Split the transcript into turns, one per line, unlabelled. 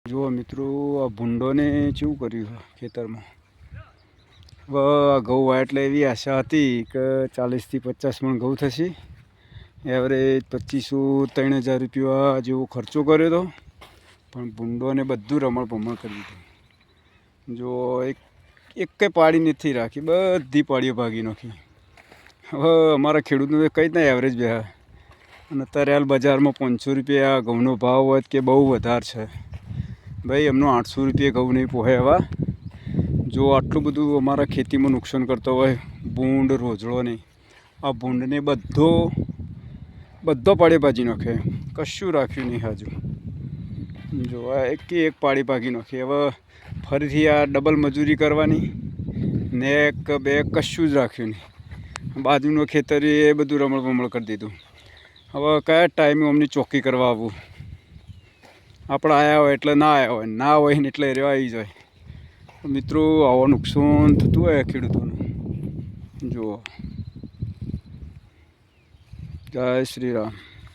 જુઓ મિત્રો, આ ભૂંડોને કેવું કર્યું ખેતરમાં. હવે આ ઘઉં વાય એટલે એવી આશા હતી કે 40 થી 50 મણ ઘઉં થશે. એવરેજ 2500-3000 રૂપિયા જેવો ખર્ચો કર્યો હતો, પણ ભૂંડોને બધું રમણ ભમણ કરી દીધું. જો એક પાડી નથી રાખી, બધી પાડીઓ ભાગી નાખી. હવે અમારા ખેડૂતનું કઈ રીતના એવરેજ બે, અને અત્યારે હાલ બજારમાં 500 રૂપિયા ઘઉંનો ભાવ હોય કે બહુ વધારે છે ભાઈ. એમનો 800 રૂપિયા ઘઉં નહીં પોહે. હવે જો આટલું બધું અમારા ખેતીમાં નુકસાન કરતો હોય ભૂંડ રોજળો નહીં, આ ભૂંડને બધો પાડી ભાજી નાખે, કશું રાખ્યું નહીં. હજુ જો આ એક પાડી ભાગી નાખી. હવે ફરીથી આ ડબલ મજૂરી કરવાની ને એક બે કશું જ રાખ્યું નહીં. બાજુનું ખેતર એ બધું રમણ ભમણ કરી દીધું. હવે કયા ટાઈમે અમને ચોખ્ખી કરવા આવવું? આપણે આવ્યા હોય એટલે ના આવ્યા હોય, ના હોય ને એટલે રહેવા આવી જાય. મિત્રો, આવું નુકસાન થતું હોય ખેડૂતોનું. જુઓ, જય શ્રી રામ.